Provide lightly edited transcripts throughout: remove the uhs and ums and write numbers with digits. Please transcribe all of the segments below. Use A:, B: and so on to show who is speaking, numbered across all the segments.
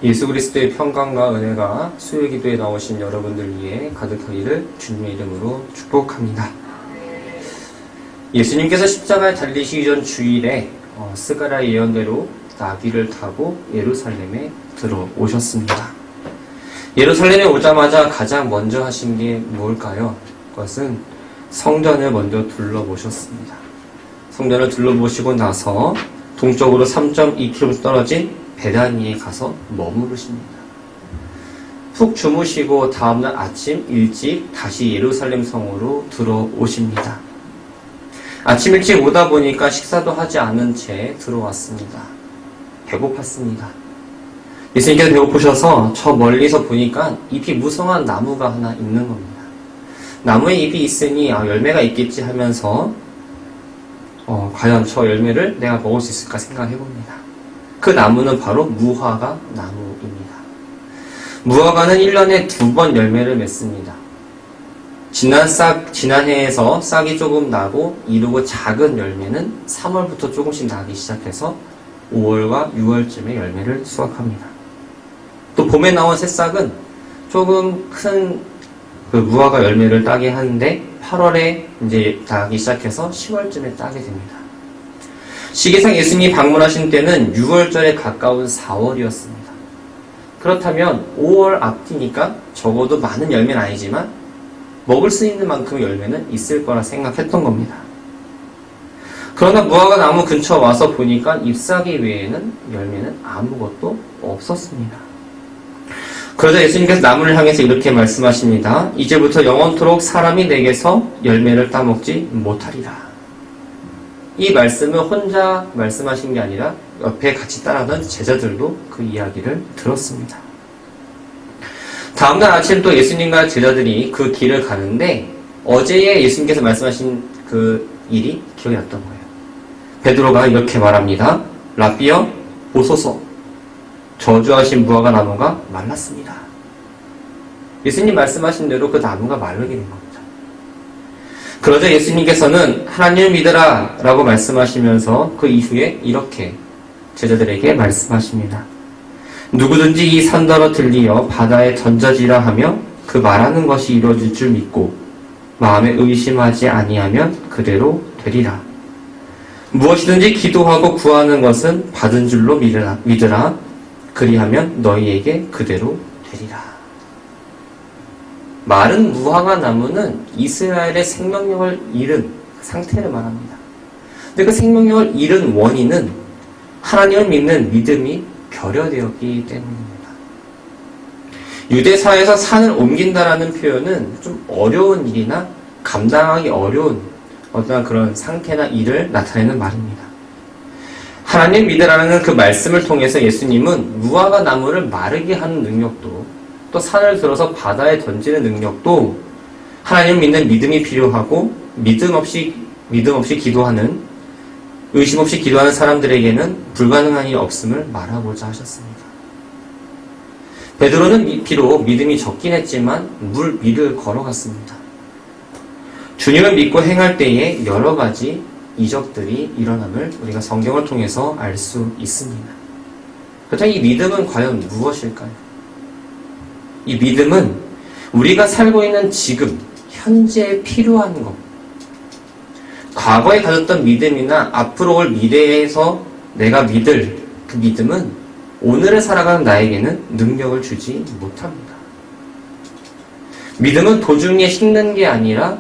A: 예수 그리스도의 평강과 은혜가 수요기도에 나오신 여러분들 위해 가득하기를 주님의 이름으로 축복합니다. 예수님께서 십자가에 달리시기 전 주일에 스가랴의 예언대로 나귀를 타고 예루살렘에 들어오셨습니다. 예루살렘에 오자마자 가장 먼저 하신 게 뭘까요? 그것은 성전을 먼저 둘러보셨습니다. 성전을 둘러보시고 나서 동쪽으로 3.2km 떨어진 베다니에 가서 머무르십니다. 푹 주무시고 다음날 아침 일찍 다시 예루살렘 성으로 들어오십니다. 아침 일찍 오다 보니까 식사도 하지 않은 채 들어왔습니다. 배고팠습니다. 예수님께서 배고프셔서 저 멀리서 보니까 잎이 무성한 나무가 하나 있는 겁니다. 나무에 잎이 있으니 열매가 있겠지 하면서 과연 저 열매를 내가 먹을 수 있을까 생각해봅니다. 그 나무는 바로 무화과 나무입니다. 무화과는 1년에 2번 열매를 맺습니다. 지난 해에서 싹이 조금 나고 이르고 작은 열매는 3월부터 조금씩 나기 시작해서 5월과 6월쯤에 열매를 수확합니다. 또 봄에 나온 새싹은 조금 큰 무화과 열매를 따게 하는데 8월에 이제 따기 시작해서 10월쯤에 따게 됩니다. 시기상 예수님이 방문하신 때는 6월절에 가까운 4월이었습니다. 그렇다면 5월 앞뒤니까 적어도 많은 열매는 아니지만 먹을 수 있는 만큼의 열매는 있을 거라 생각했던 겁니다. 그러나 무화과 나무 근처 와서 보니까 잎사귀 외에는 열매는 아무것도 없었습니다. 그러자 예수님께서 나무를 향해서 이렇게 말씀하십니다. 이제부터 영원토록 사람이 내게서 열매를 따먹지 못하리라. 이 말씀을 혼자 말씀하신 게 아니라 옆에 같이 따라하던 제자들도 그 이야기를 들었습니다. 다음날 아침 또 예수님과 제자들이 그 길을 가는데 어제에 예수님께서 말씀하신 그 일이 기억이 났던 거예요. 베드로가 이렇게 말합니다. 라삐여 보소서, 저주하신 무화과 나무가 말랐습니다. 예수님 말씀하신 대로 그 나무가 마르게 된 겁니다. 그러자 예수님께서는 하나님을 믿으라 라고 말씀하시면서 그 이후에 이렇게 제자들에게 말씀하십니다. 누구든지 이 산더러 들리어 바다에 던져지라 하며 그 말하는 것이 이루어질 줄 믿고 마음에 의심하지 아니하면 그대로 되리라. 무엇이든지 기도하고 구하는 것은 받은 줄로 믿으라. 그리하면 너희에게 그대로 되리라. 마른 무화과 나무는 이스라엘의 생명력을 잃은 상태를 말합니다. 근데 그 생명력을 잃은 원인은 하나님을 믿는 믿음이 결여되었기 때문입니다. 유대사에서 산을 옮긴다라는 표현은 좀 어려운 일이나 감당하기 어려운 어떤 그런 상태나 일을 나타내는 말입니다. 하나님 믿으라는 그 말씀을 통해서 예수님은 무화과 나무를 마르게 하는 능력도 또 산을 들어서 바다에 던지는 능력도 하나님을 믿는 믿음이 필요하고 믿음 없이 기도하는 의심 없이 기도하는 사람들에게는 불가능한 일이 없음을 말하고자 하셨습니다. 베드로는 비록 믿음이 적긴 했지만 물 위를 걸어갔습니다. 주님을 믿고 행할 때에 여러 가지 이적들이 일어남을 우리가 성경을 통해서 알 수 있습니다. 그렇다면 이 믿음은 과연 무엇일까요? 이 믿음은 우리가 살고 있는 지금, 현재에 필요한 것, 과거에 가졌던 믿음이나 앞으로 올 미래에서 내가 믿을 그 믿음은 오늘을 살아가는 나에게는 능력을 주지 못합니다. 믿음은 도중에 식는 게 아니라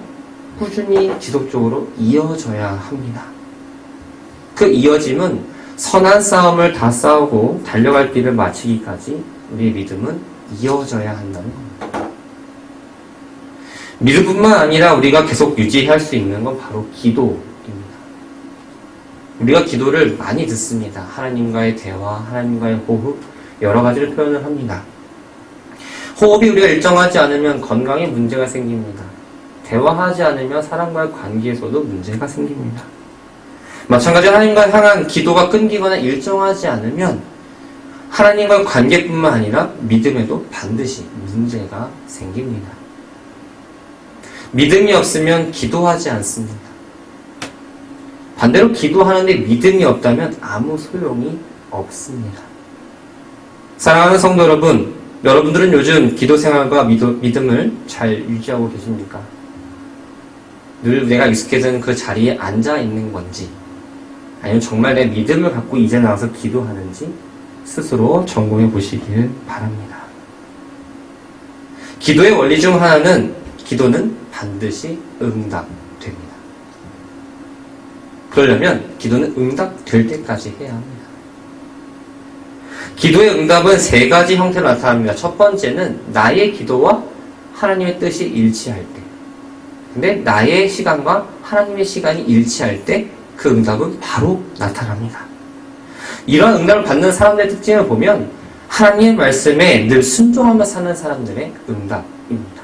A: 꾸준히 지속적으로 이어져야 합니다. 그 이어짐은 선한 싸움을 다 싸우고 달려갈 길을 마치기까지 우리의 믿음은 이어져야 한다는 겁니다. 믿음뿐만 아니라 우리가 계속 유지할 수 있는 건 바로 기도입니다. 우리가 기도를 많이 듣습니다. 하나님과의 대화, 하나님과의 호흡, 여러 가지를 표현을 합니다. 호흡이 우리가 일정하지 않으면 건강에 문제가 생깁니다. 대화하지 않으면 사람과의 관계에서도 문제가 생깁니다. 마찬가지로 하나님과 향한 기도가 끊기거나 일정하지 않으면 하나님과의 관계뿐만 아니라 믿음에도 반드시 문제가 생깁니다. 믿음이 없으면 기도하지 않습니다. 반대로 기도하는데 믿음이 없다면 아무 소용이 없습니다. 사랑하는 성도 여러분, 여러분들은 요즘 기도 생활과 믿음을 잘 유지하고 계십니까? 늘 내가 익숙해진 그 자리에 앉아 있는 건지, 아니면 정말 내 믿음을 갖고 이제 나와서 기도하는지 스스로 점검해 보시길 바랍니다. 기도의 원리 중 하나는 기도는 반드시 응답됩니다. 그러려면 기도는 응답될 때까지 해야 합니다. 기도의 응답은 세 가지 형태로 나타납니다. 첫 번째는 나의 기도와 하나님의 뜻이 일치할 때. 근데 나의 시간과 하나님의 시간이 일치할 때 그 응답은 바로 나타납니다. 이런 응답을 받는 사람들의 특징을 보면 하나님의 말씀에 늘 순종하며 사는 사람들의 응답입니다.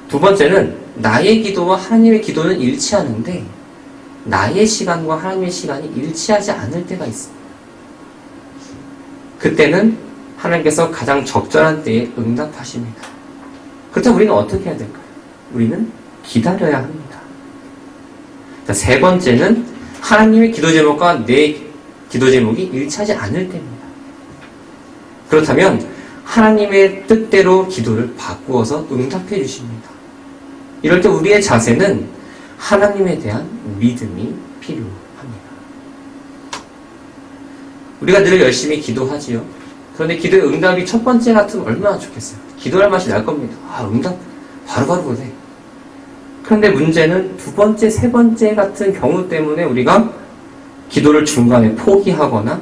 A: 두 번째는 나의 기도와 하나님의 기도는 일치하는데 나의 시간과 하나님의 시간이 일치하지 않을 때가 있습니다. 그때는 하나님께서 가장 적절한 때에 응답하십니다. 그렇다면 우리는 어떻게 해야 될까요? 우리는 기다려야 합니다. 자, 세 번째는 하나님의 기도 제목과 내 기도 제목이 일치하지 않을 때입니다. 그렇다면 하나님의 뜻대로 기도를 바꾸어서 응답해 주십니다. 이럴 때 우리의 자세는 하나님에 대한 믿음이 필요합니다. 우리가 늘 열심히 기도하지요. 그런데 기도의 응답이 첫 번째 같으면 얼마나 좋겠어요. 기도할 맛이 날 겁니다. 응답 바로바로 오네. 그런데 문제는 두 번째, 세 번째 같은 경우 때문에 우리가 기도를 중간에 포기하거나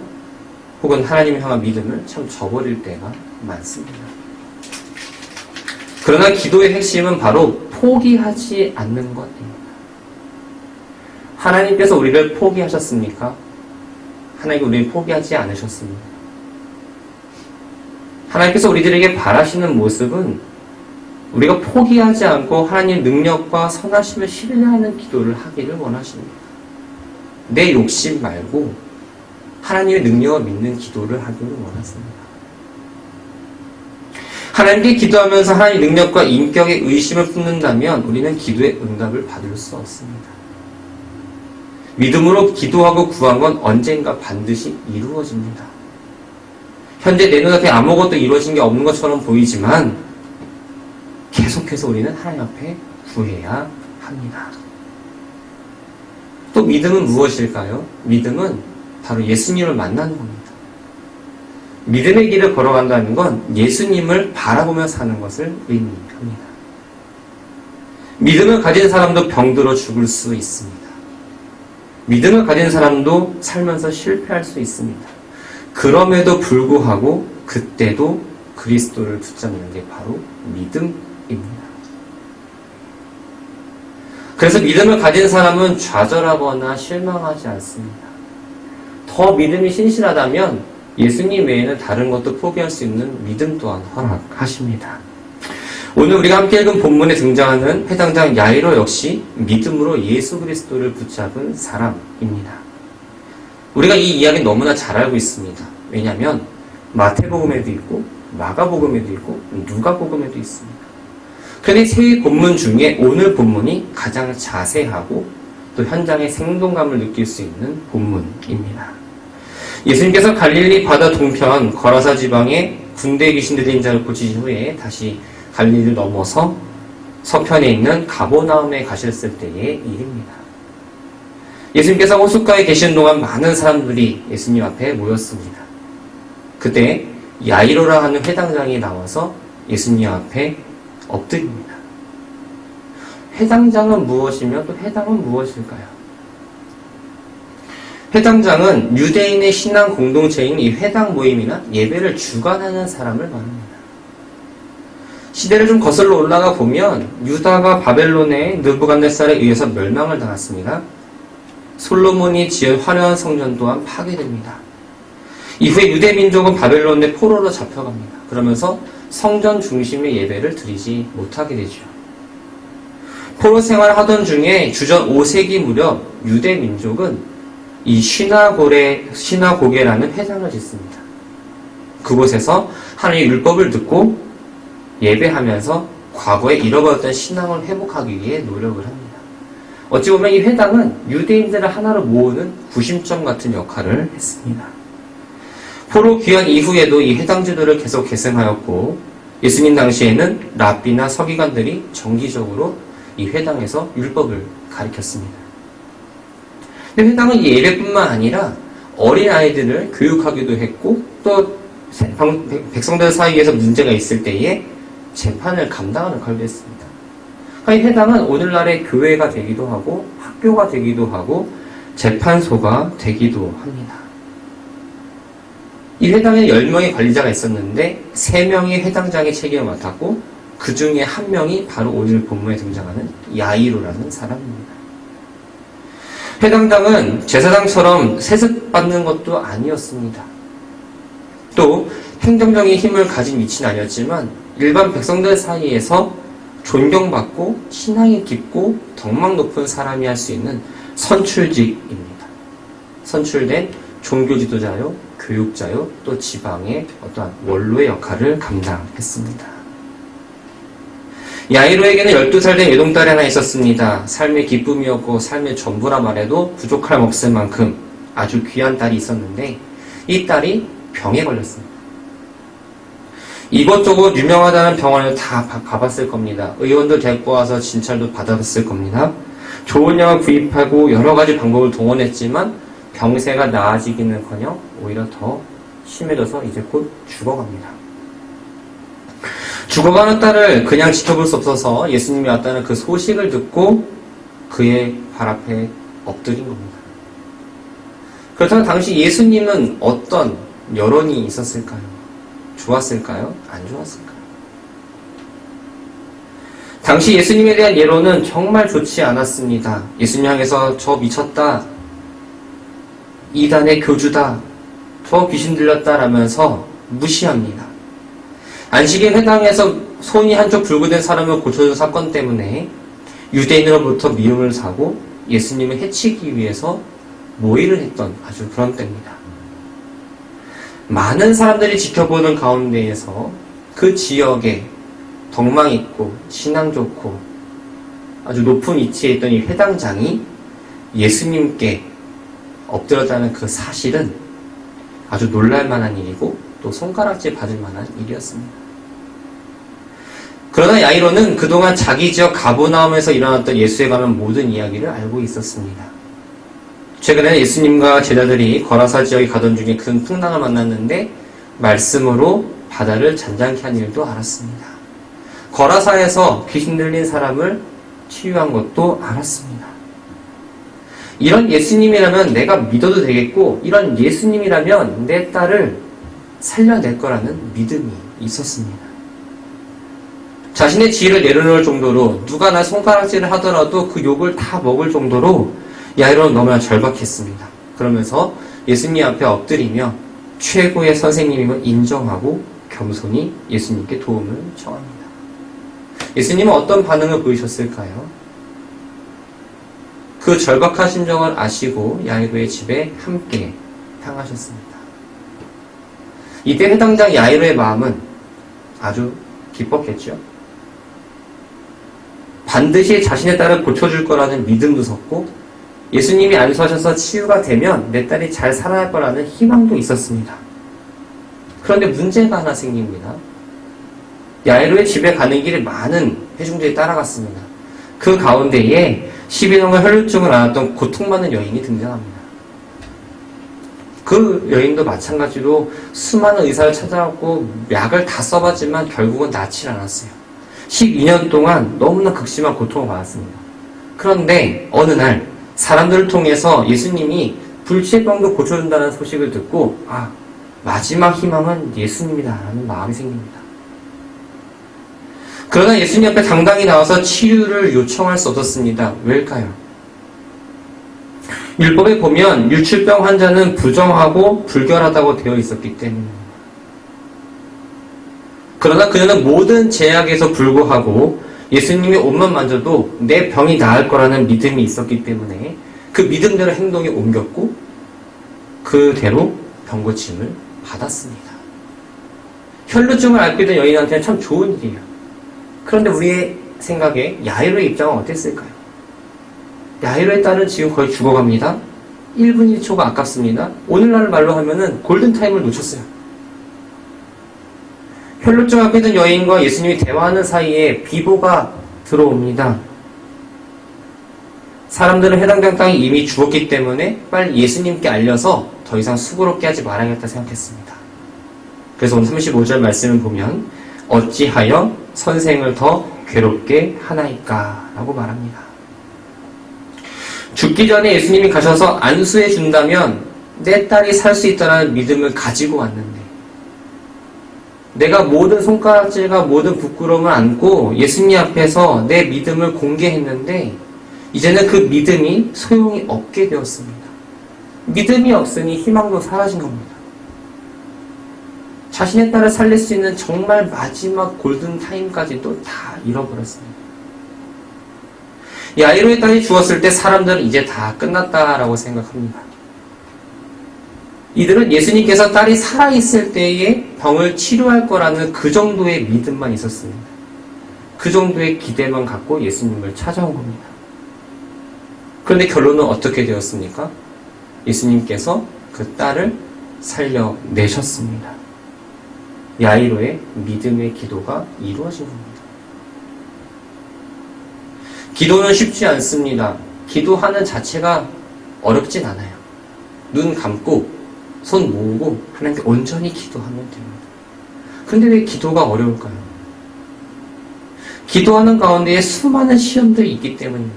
A: 혹은 하나님을 향한 믿음을 참 저버릴 때가 많습니다. 그러나 기도의 핵심은 바로 포기하지 않는 것입니다. 하나님께서 우리를 포기하셨습니까? 하나님께서 우리를 포기하지 않으셨습니다. 하나님께서 우리들에게 바라시는 모습은 우리가 포기하지 않고 하나님의 능력과 선하심을 신뢰하는 기도를 하기를 원하십니다. 내 욕심 말고 하나님의 능력을 믿는 기도를 하기를 원하십니다. 하나님께 기도하면서 하나님의 능력과 인격의 의심을 품는다면 우리는 기도의 응답을 받을 수 없습니다. 믿음으로 기도하고 구한 건 언젠가 반드시 이루어집니다. 현재 내 눈앞에 아무것도 이루어진 게 없는 것처럼 보이지만 계속해서 우리는 하나님 앞에 구해야 합니다. 또 믿음은 무엇일까요? 믿음은 바로 예수님을 만나는 겁니다. 믿음의 길을 걸어간다는 건 예수님을 바라보며 사는 것을 의미합니다. 믿음을 가진 사람도 병들어 죽을 수 있습니다. 믿음을 가진 사람도 살면서 실패할 수 있습니다. 그럼에도 불구하고 그때도 그리스도를 붙잡는 게 바로 믿음입니다. 그래서 믿음을 가진 사람은 좌절하거나 실망하지 않습니다. 더 믿음이 신실하다면 예수님 외에는 다른 것도 포기할 수 있는 믿음 또한 허락하십니다. 오늘 우리가 함께 읽은 본문에 등장하는 회당장 야이로 역시 믿음으로 예수 그리스도를 붙잡은 사람입니다. 우리가 이 이야기는 너무나 잘 알고 있습니다. 왜냐하면 마태복음에도 있고 마가복음에도 있고 누가복음에도 있습니다. 그런데 세 본문 중에 오늘 본문이 가장 자세하고 또 현장의 생동감을 느낄 수 있는 본문입니다. 예수님께서 갈릴리 바다 동편 거라사 지방에 군대에 귀신 들린 자를 고치신 후에 다시 갈릴리를 넘어서 서편에 있는 가버나움에 가셨을 때의 일입니다. 예수님께서 호숫가에 계신 동안 많은 사람들이 예수님 앞에 모였습니다. 그때 야이로라 하는 회당장이 나와서 예수님 앞에 엎드립니다. 회당장은 무엇이며 또 회당은 무엇일까요? 회당장은 유대인의 신앙 공동체인 이 회당 모임이나 예배를 주관하는 사람을 말합니다. 시대를 좀 거슬러 올라가 보면 유다가 바벨론의 느부갓네살에 의해서 멸망을 당했습니다. 솔로몬이 지은 화려한 성전 또한 파괴됩니다. 이후에 유대 민족은 바벨론의 포로로 잡혀갑니다. 그러면서 성전 중심의 예배를 드리지 못하게 되죠. 포로 생활을 하던 중에 주전 5세기 무렵 유대 민족은 이 시나고게라는 회당을 짓습니다. 그곳에서 하나님의 율법을 듣고 예배하면서 과거에 잃어버렸던 신앙을 회복하기 위해 노력을 합니다. 어찌 보면 이 회당은 유대인들을 하나로 모으는 구심점 같은 역할을 했습니다. 포로 귀환 이후에도 이 해당 제도를 계속 계승하였고 예수님 당시에는 랍비나 서기관들이 정기적으로 이 회당에서 율법을 가르쳤습니다. 근데 회당은 이 예배뿐만 아니라 어린아이들을 교육하기도 했고 또 백성들 사이에서 문제가 있을 때에 재판을 감당하는 역할도 했습니다. 이 회당은 오늘날의 교회가 되기도 하고 학교가 되기도 하고 재판소가 되기도 합니다. 이 회당에 10명의 관리자가 있었는데 3명이 회당장의 책임을 맡았고 그 중에 1명이 바로 오늘 본문에 등장하는 야이로라는 사람입니다. 회당장은 제사장처럼 세습받는 것도 아니었습니다. 또 행정적인 힘을 가진 위치는 아니었지만 일반 백성들 사이에서 존경받고 신앙이 깊고 덕망 높은 사람이 할 수 있는 선출직입니다. 선출된 종교 지도자요, 교육자요, 또 지방의 어떠한 원로의 역할을 감당했습니다. 야이로에게는 12살 된 외동딸이 하나 있었습니다. 삶의 기쁨이었고 삶의 전부라 말해도 부족할 없을 만큼 아주 귀한 딸이 있었는데 이 딸이 병에 걸렸습니다. 이것저것 유명하다는 병원을 다 가봤을 겁니다. 의원들 데리고 와서 진찰도 받았을 겁니다. 좋은 약을 구입하고 여러 가지 방법을 동원했지만 병세가 나아지기는커녕 오히려 더 심해져서 이제 곧 죽어갑니다. 죽어가는 딸을 그냥 지켜볼 수 없어서 예수님이 왔다는 그 소식을 듣고 그의 발 앞에 엎드린 겁니다. 그렇다면 당시 예수님은 어떤 여론이 있었을까요? 좋았을까요? 안 좋았을까요? 당시 예수님에 대한 예로는 정말 좋지 않았습니다. 예수님 향해서 저 미쳤다, 이단의 교주다, 저 귀신 들렸다라면서 무시합니다. 안식일 회당에서 손이 한쪽 불구된 사람을 고쳐준 사건 때문에 유대인으로부터 미움을 사고 예수님을 해치기 위해서 모의를 했던 아주 그런 때입니다. 많은 사람들이 지켜보는 가운데에서 그 지역에 덕망 있고 신앙 좋고 아주 높은 위치에 있던 이 회당장이 예수님께 엎드렸다는 그 사실은 아주 놀랄만한 일이고 또 손가락질 받을 만한 일이었습니다. 그러나 야이로는 그동안 자기 지역 가버나움에서 일어났던 예수에 관한 모든 이야기를 알고 있었습니다. 최근에 예수님과 제자들이 거라사 지역에 가던 중에 큰 풍랑을 만났는데 말씀으로 바다를 잔잔케 한 일도 알았습니다. 거라사에서 귀신 들린 사람을 치유한 것도 알았습니다. 이런 예수님이라면 내가 믿어도 되겠고 이런 예수님이라면 내 딸을 살려낼 거라는 믿음이 있었습니다. 자신의 지혜를 내려놓을 정도로 누가 나 손가락질을 하더라도 그 욕을 다 먹을 정도로 야이로는 너무나 절박했습니다. 그러면서 예수님 앞에 엎드리며 최고의 선생님임을 인정하고 겸손히 예수님께 도움을 청합니다. 예수님은 어떤 반응을 보이셨을까요? 그 절박한 심정을 아시고 야이로의 집에 함께 향하셨습니다. 이때 회당장 야이로의 마음은 아주 기뻤겠죠. 반드시 자신의 딸을 고쳐줄 거라는 믿음도 섰고 예수님이 안수하셔서 치유가 되면 내 딸이 잘 살아날 거라는 희망도 있었습니다. 그런데 문제가 하나 생깁니다. 야이로의 집에 가는 길에 많은 회중들이 따라갔습니다. 그 가운데에 12년간 혈루증을 앓았던 고통받는 여인이 등장합니다. 그 여인도 마찬가지로 수많은 의사를 찾아왔고 약을 다 써봤지만 결국은 낫지 않았어요. 12년 동안 너무나 극심한 고통을 받았습니다. 그런데 어느 날 사람들을 통해서 예수님이 불치병도 고쳐준다는 소식을 듣고 마지막 희망은 예수님이다라는 마음이 생깁니다. 그러나 예수님 앞에 당당히 나와서 치유를 요청할 수 없었습니다. 왜일까요? 율법에 보면 유출병 환자는 부정하고 불결하다고 되어 있었기 때문입니다. 그러나 그녀는 모든 제약에서 불구하고 예수님이 옷만 만져도 내 병이 나을 거라는 믿음이 있었기 때문에 그 믿음대로 행동에 옮겼고 그대로 병고침을 받았습니다. 혈루증을 앓게 된 여인한테는 참 좋은 일이에요. 그런데 우리의 생각에 야이로의 입장은 어땠을까요? 야이로의 딸은 지금 거의 죽어갑니다. 1분 1초가 아깝습니다. 오늘날 말로 하면은 골든타임을 놓쳤어요. 혈루증 앞에 있던 여인과 예수님이 대화하는 사이에 비보가 들어옵니다. 사람들은 해당 당이 이미 죽었기 때문에 빨리 예수님께 알려서 더 이상 수고롭게 하지 말아야겠다 생각했습니다. 그래서 오늘 35절 말씀을 보면 어찌하여 선생을 더 괴롭게 하나이까? 라고 말합니다. 죽기 전에 예수님이 가셔서 안수해 준다면 내 딸이 살 수 있다는 믿음을 가지고 왔는데 내가 모든 손가락질과 모든 부끄러움을 안고 예수님 앞에서 내 믿음을 공개했는데 이제는 그 믿음이 소용이 없게 되었습니다. 믿음이 없으니 희망도 사라진 겁니다. 자신의 딸을 살릴 수 있는 정말 마지막 골든타임까지도 다 잃어버렸습니다. 야이로의 딸이 죽었을 때 사람들은 이제 다 끝났다라고 생각합니다. 이들은 예수님께서 딸이 살아있을 때에 병을 치료할 거라는 그 정도의 믿음만 있었습니다. 그 정도의 기대만 갖고 예수님을 찾아온 겁니다. 그런데 결론은 어떻게 되었습니까? 예수님께서 그 딸을 살려내셨습니다. 야이로의 믿음의 기도가 이루어진 겁니다. 기도는 쉽지 않습니다. 기도하는 자체가 어렵진 않아요. 눈 감고 손 모으고 하나님께 온전히 기도하면 됩니다. 그런데 왜 기도가 어려울까요? 기도하는 가운데에 수많은 시험들이 있기 때문입니다.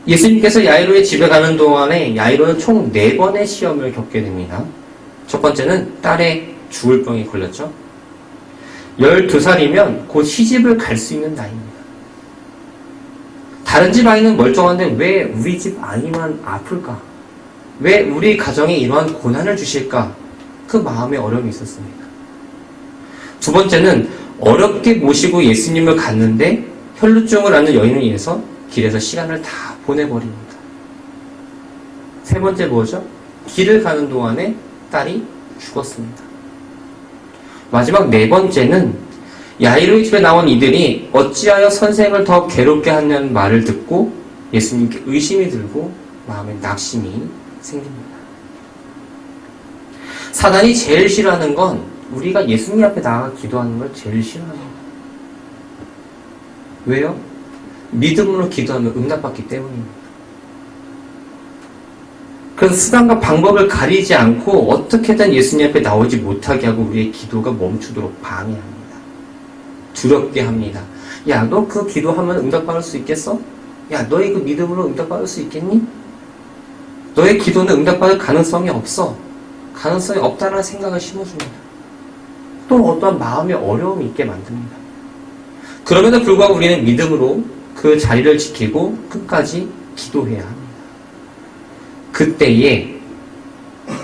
A: 예수님께서 야이로의 집에 가는 동안에 야이로는 총 4번의 시험을 겪게 됩니다. 첫 번째는 딸의 죽을 병에 걸렸죠. 12살이면 곧 시집을 갈 수 있는 나이입니다. 다른 집 아이는 멀쩡한데 왜 우리 집 아이만 아플까? 왜 우리 가정에 이러한 고난을 주실까? 그 마음에 어려움이 있었습니다. 두 번째는 어렵게 모시고 예수님을 갔는데 혈루증을 앓는 여인을 위해서 길에서 시간을 다 보내버립니다. 세 번째 뭐죠? 길을 가는 동안에 딸이 죽었습니다. 마지막 4번째는 야이로의 집에 나온 이들이 어찌하여 선생을 더 괴롭게 하냐는 말을 듣고 예수님께 의심이 들고 마음에 낙심이 생깁니다. 사단이 제일 싫어하는 건 우리가 예수님 앞에 나가 기도하는 걸 제일 싫어합니다. 왜요? 믿음으로 기도하면 응답받기 때문입니다. 그래서 수단과 방법을 가리지 않고 어떻게든 예수님 앞에 나오지 못하게 하고 우리의 기도가 멈추도록 방해합니다. 두렵게 합니다. 야, 너 그 기도하면 응답받을 수 있겠어? 야, 너의 그 믿음으로 응답받을 수 있겠니? 너의 기도는 응답받을 가능성이 없어. 가능성이 없다는 생각을 심어줍니다. 또 어떠한 마음의 어려움이 있게 만듭니다. 그럼에도 불구하고 우리는 믿음으로 그 자리를 지키고 끝까지 기도해야 합니다. 그때에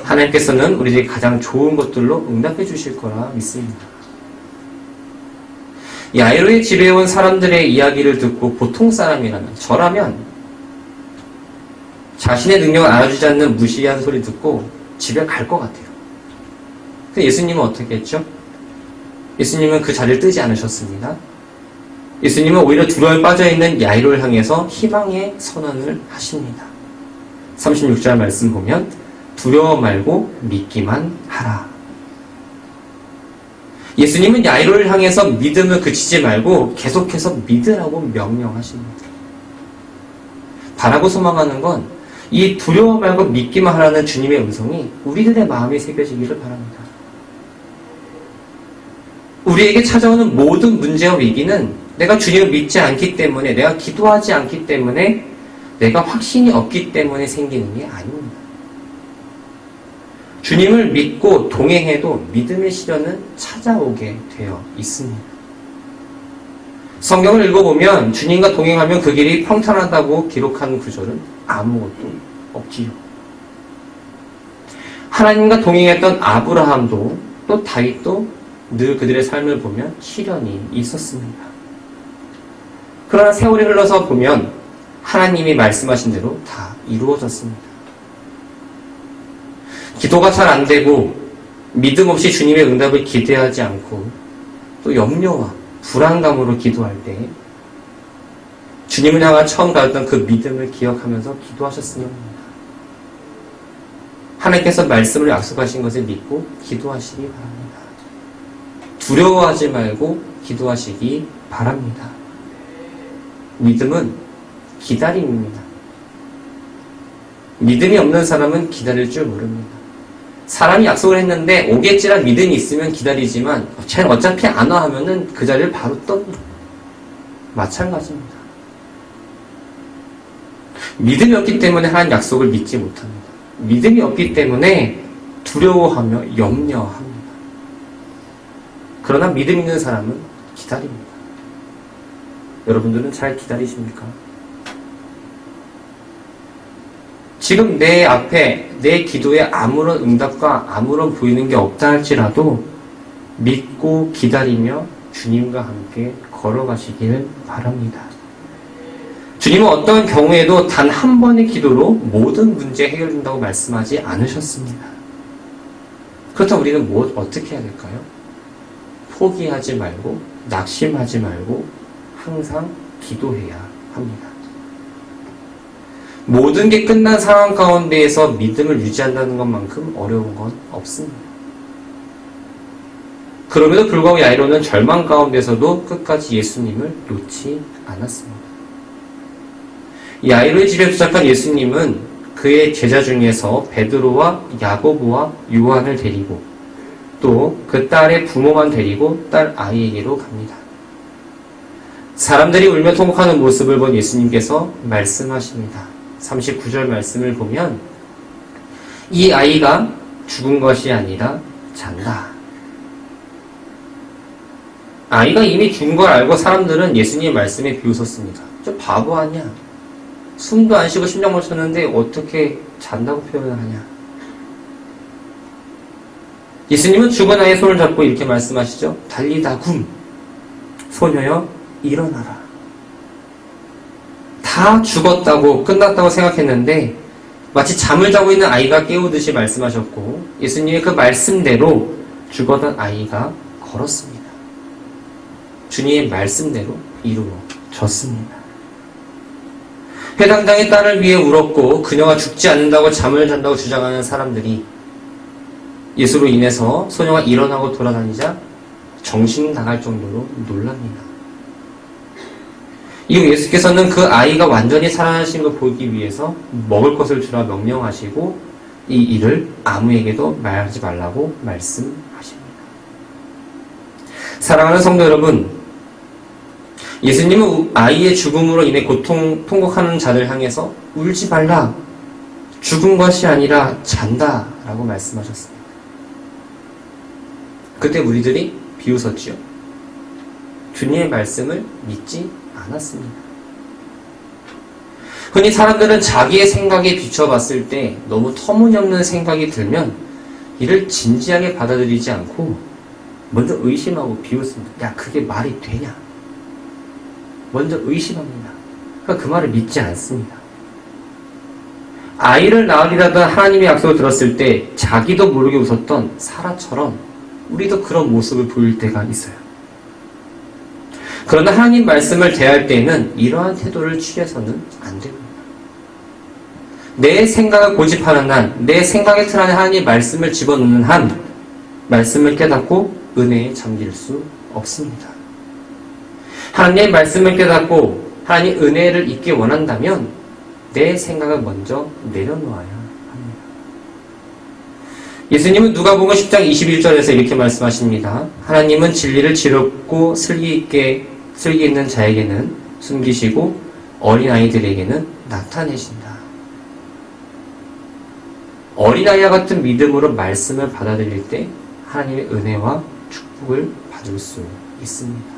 A: 하나님께서는 우리들이 가장 좋은 것들로 응답해 주실 거라 믿습니다. 야이로의 집에 온 사람들의 이야기를 듣고 보통 사람이라면, 저라면 자신의 능력을 알아주지 않는 무시한 소리 듣고 집에 갈 것 같아요. 근데 예수님은 어떻게 했죠? 예수님은 그 자리를 뜨지 않으셨습니다. 예수님은 오히려 두려움에 빠져있는 야이로를 향해서 희망의 선언을 하십니다. 36절 말씀 보면 두려워 말고 믿기만 하라. 예수님은 야이로를 향해서 믿음을 그치지 말고 계속해서 믿으라고 명령하십니다. 바라고 소망하는 건 이 두려워 말고 믿기만 하라는 주님의 음성이 우리들의 마음에 새겨지기를 바랍니다. 우리에게 찾아오는 모든 문제와 위기는 내가 주님을 믿지 않기 때문에, 내가 기도하지 않기 때문에, 내가 확신이 없기 때문에 생기는 게 아닙니다. 주님을 믿고 동행해도 믿음의 시련은 찾아오게 되어 있습니다. 성경을 읽어보면 주님과 동행하면 그 길이 평탄하다고 기록한 구절은 아무것도 없지요. 하나님과 동행했던 아브라함도 또 다윗도 늘 그들의 삶을 보면 시련이 있었습니다. 그러나 세월이 흘러서 보면 하나님이 말씀하신 대로 다 이루어졌습니다. 기도가 잘 안 되고 믿음 없이 주님의 응답을 기대하지 않고 또 염려와 불안감으로 기도할 때 주님을 향한 처음 가졌던 그 믿음을 기억하면서 기도하셨으면 합니다. 하나님께서 말씀을 약속하신 것을 믿고 기도하시기 바랍니다. 두려워하지 말고 기도하시기 바랍니다. 믿음은 기다림입니다. 믿음이 없는 사람은 기다릴 줄 모릅니다. 사람이 약속을 했는데 오겠지란 믿음이 있으면 기다리지만 쟤는 어차피 안 와 하면은 그 자리를 바로 떱니다. 마찬가지입니다. 믿음이 없기 때문에 하나님 약속을 믿지 못합니다. 믿음이 없기 때문에 두려워하며 염려합니다. 그러나 믿음 있는 사람은 기다립니다. 여러분들은 잘 기다리십니까? 지금 내 앞에 내 기도에 아무런 응답과 아무런 보이는 게 없다 할지라도 믿고 기다리며 주님과 함께 걸어가시기를 바랍니다. 주님은 어떤 경우에도 단 한 번의 기도로 모든 문제 해결된다고 말씀하지 않으셨습니다. 그렇다면 우리는 어떻게 해야 될까요? 포기하지 말고 낙심하지 말고 항상 기도해야 합니다. 모든 게 끝난 상황 가운데에서 믿음을 유지한다는 것만큼 어려운 건 없습니다. 그럼에도 불구하고 야이로는 절망 가운데서도 끝까지 예수님을 놓지 않았습니다. 야이로의 집에 도착한 예수님은 그의 제자 중에서 베드로와 야고보와 요한을 데리고 또 그 딸의 부모만 데리고 딸 아이에게로 갑니다. 사람들이 울며 통곡하는 모습을 본 예수님께서 말씀하십니다. 39절 말씀을 보면 이 아이가 죽은 것이 아니라 잔다. 아이가 이미 죽은 걸 알고 사람들은 예수님의 말씀에 비웃었습니다. 저 바보 아니야. 숨도 안 쉬고 심장 멈췄는데 어떻게 잔다고 표현을 하냐. 예수님은 죽은 아이의 손을 잡고 이렇게 말씀하시죠. 달리다 굼 소녀여 일어나라. 다 죽었다고 끝났다고 생각했는데 마치 잠을 자고 있는 아이가 깨우듯이 말씀하셨고 예수님의 그 말씀대로 죽었던 아이가 걸었습니다. 주님의 말씀대로 이루어졌습니다. 회당장의 딸을 위해 울었고 그녀가 죽지 않는다고 잠을 잔다고 주장하는 사람들이 예수로 인해서 소녀가 일어나고 돌아다니자 정신 나갈 정도로 놀랍니다. 이후 예수께서는 그 아이가 완전히 살아나신 걸 보기 위해서 먹을 것을 주라 명령하시고 이 일을 아무에게도 말하지 말라고 말씀하십니다. 사랑하는 성도 여러분, 예수님은 아이의 죽음으로 인해 통곡하는 자를 향해서 울지 말라, 죽은 것이 아니라 잔다 라고 말씀하셨습니다. 그때 우리들이 비웃었지요. 주님의 말씀을 믿지 않았습니다. 흔히 사람들은 자기의 생각에 비춰봤을 때 너무 터무니없는 생각이 들면 이를 진지하게 받아들이지 않고 먼저 의심하고 비웃습니다. 야, 그게 말이 되냐? 먼저 의심합니다. 그러니까 그 말을 믿지 않습니다. 아이를 낳으리라던 하나님의 약속을 들었을 때 자기도 모르게 웃었던 사라처럼 우리도 그런 모습을 보일 때가 있어요. 그러나 하나님 말씀을 대할 때에는 이러한 태도를 취해서는 안 됩니다. 내 생각을 고집하는 한, 내 생각의 틀 안에 하나님의 말씀을 집어넣는 한 말씀을 깨닫고 은혜에 잠길 수 없습니다. 하나님의 말씀을 깨닫고 하나님의 은혜를 잊기 원한다면 내 생각을 먼저 내려놓아야 합니다. 예수님은 누가복음 10장 21절에서 이렇게 말씀하십니다. 하나님은 진리를 지롭고 슬기 있는 자에게는 숨기시고 어린아이들에게는 나타내신다. 어린아이와 같은 믿음으로 말씀을 받아들일 때 하나님의 은혜와 축복을 받을 수 있습니다.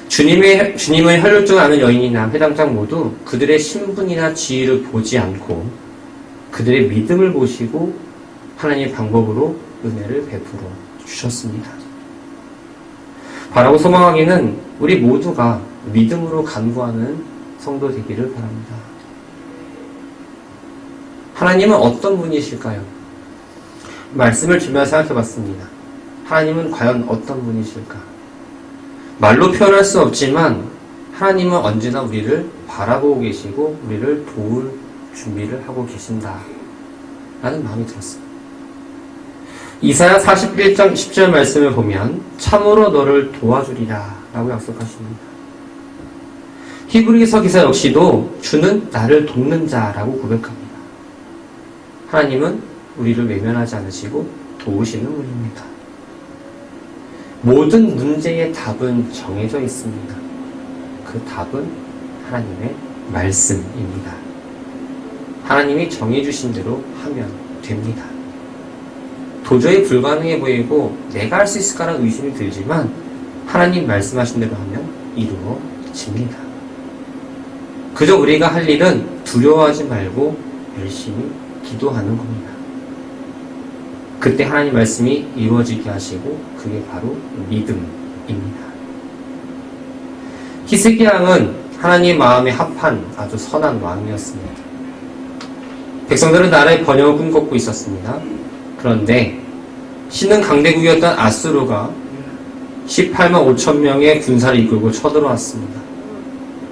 A: 주님을 혈육중하는 여인이나 회당장 모두 그들의 신분이나 지위를 보지 않고 그들의 믿음을 보시고 하나님의 방법으로 은혜를 베풀어 주셨습니다. 바라고 소망하기는 우리 모두가 믿음으로 간구하는 성도 되기를 바랍니다. 하나님은 어떤 분이실까요? 말씀을 주며 생각해 봤습니다. 하나님은 과연 어떤 분이실까? 말로 표현할 수 없지만 하나님은 언제나 우리를 바라보고 계시고 우리를 도울 준비를 하고 계신다 라는 마음이 들었어요. 이사야 41장 10절 말씀을 보면 참으로 너를 도와주리라 라고 약속하십니다. 히브리서 기사 역시도 주는 나를 돕는 자라고 고백합니다. 하나님은 우리를 외면하지 않으시고 도우시는 분입니다. 모든 문제의 답은 정해져 있습니다. 그 답은 하나님의 말씀입니다. 하나님이 정해주신 대로 하면 됩니다. 도저히 불가능해 보이고 내가 할 수 있을까라는 의심이 들지만 하나님 말씀하신 대로 하면 이루어집니다. 그저 우리가 할 일은 두려워하지 말고 열심히 기도하는 겁니다. 그때 하나님 말씀이 이루어지게 하시고 그게 바로 믿음입니다. 히스기야 왕은 하나님 마음에 합한 아주 선한 왕이었습니다. 백성들은 나라의 번영을 꿈꿨고 있었습니다. 그런데 신은 강대국이었던 아수르가 18만 5천 명의 군사를 이끌고 쳐들어왔습니다.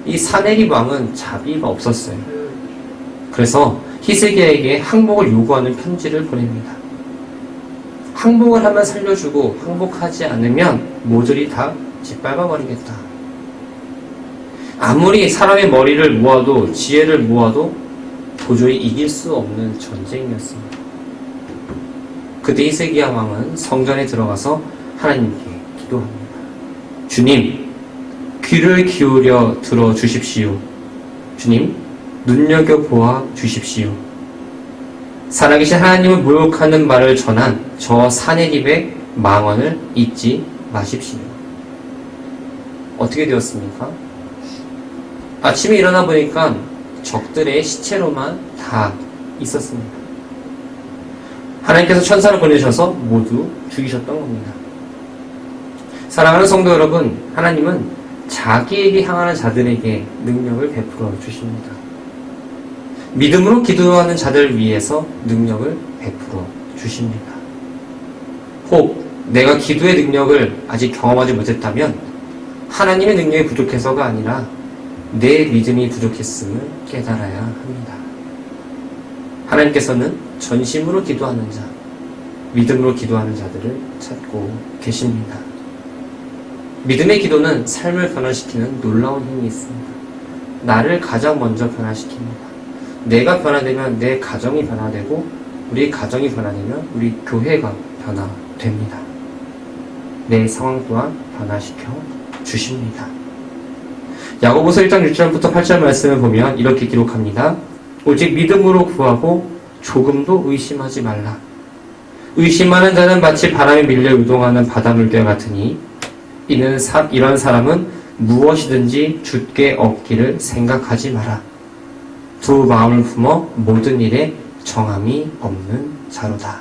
A: 이 사네립 왕은 자비가 없었어요. 그래서 히스기야에게 항복을 요구하는 편지를 보냅니다. 항복을 하면 살려주고 항복하지 않으면 모조리 다 짓밟아버리겠다. 아무리 사람의 머리를 모아도 지혜를 모아도 도저히 이길 수 없는 전쟁이었습니다. 그때 히스기야 왕은 성전에 들어가서 하나님께 기도합니다. 주님, 귀를 기울여 들어주십시오. 주님, 눈여겨보아 주십시오. 살아계신 하나님을 모욕하는 말을 전한 저 사네립의 망언을 잊지 마십시오. 어떻게 되었습니까? 아침에 일어나 보니까 적들의 시체로만 다 있었습니다. 하나님께서 천사를 보내셔서 모두 죽이셨던 겁니다. 사랑하는 성도 여러분, 하나님은 자기에게 향하는 자들에게 능력을 베풀어 주십니다. 믿음으로 기도하는 자들을 위해서 능력을 베풀어 주십니다. 혹 내가 기도의 능력을 아직 경험하지 못했다면 하나님의 능력이 부족해서가 아니라 내 믿음이 부족했음을 깨달아야 합니다. 하나님께서는 전심으로 기도하는 자, 믿음으로 기도하는 자들을 찾고 계십니다. 믿음의 기도는 삶을 변화시키는 놀라운 힘이 있습니다. 나를 가장 먼저 변화시킵니다. 내가 변화되면 내 가정이 변화되고 우리 가정이 변화되면 우리 교회가 변화됩니다. 내 상황 또한 변화시켜 주십니다. 야고보서 1장 6절부터 8절 말씀을 보면 이렇게 기록합니다. 오직 믿음으로 구하고 조금도 의심하지 말라. 의심하는 자는 마치 바람에 밀려 유동하는 바닷물결 같으니 이런 사람은 무엇이든지 주께 얻기를 생각하지 마라. 두 마음을 품어 모든 일에 정함이 없는 자로다.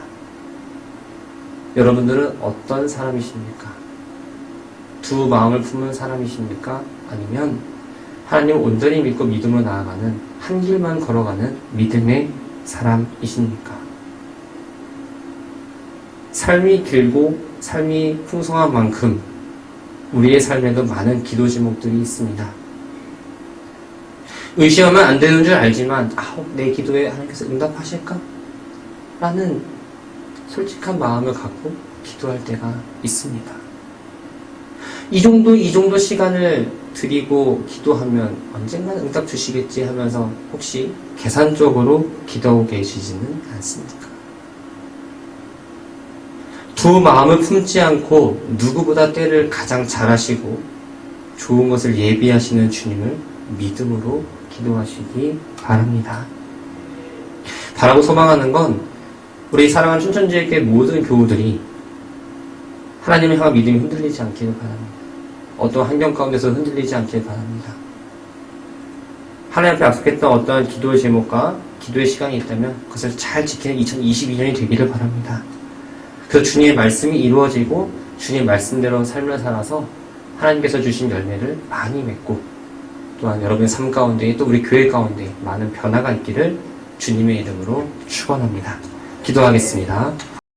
A: 여러분들은 어떤 사람이십니까? 두 마음을 품은 사람이십니까? 아니면 하나님을 온전히 믿고 믿음으로 나아가는 한 길만 걸어가는 믿음의 사람이십니까? 삶이 길고 삶이 풍성한 만큼 우리의 삶에도 많은 기도 제목들이 있습니다. 의심하면 안 되는 줄 알지만 내 기도에 하나님께서 응답하실까? 라는 솔직한 마음을 갖고 기도할 때가 있습니다. 이 정도 시간을 드리고 기도하면 언젠가 응답 주시겠지 하면서 혹시 계산적으로 기도하고 계시지는 않습니까? 두 마음을 품지 않고 누구보다 때를 가장 잘 하시고 좋은 것을 예비하시는 주님을 믿음으로 기도하시기 바랍니다. 바라고 소망하는 건 우리 사랑하는 춘천지역의 모든 교우들이 하나님을 향한 믿음이 흔들리지 않기를 바랍니다. 어떤 환경 가운데서 흔들리지 않기를 바랍니다. 하나님 앞에 약속했던 어떠한 기도의 제목과 기도의 시간이 있다면 그것을 잘 지키는 2022년이 되기를 바랍니다. 그래서 주님의 말씀이 이루어지고 주님의 말씀대로 삶을 살아서 하나님께서 주신 열매를 많이 맺고 또한 여러분의 삶 가운데 또 우리 교회 가운데 많은 변화가 있기를 주님의 이름으로 축원합니다. 기도하겠습니다.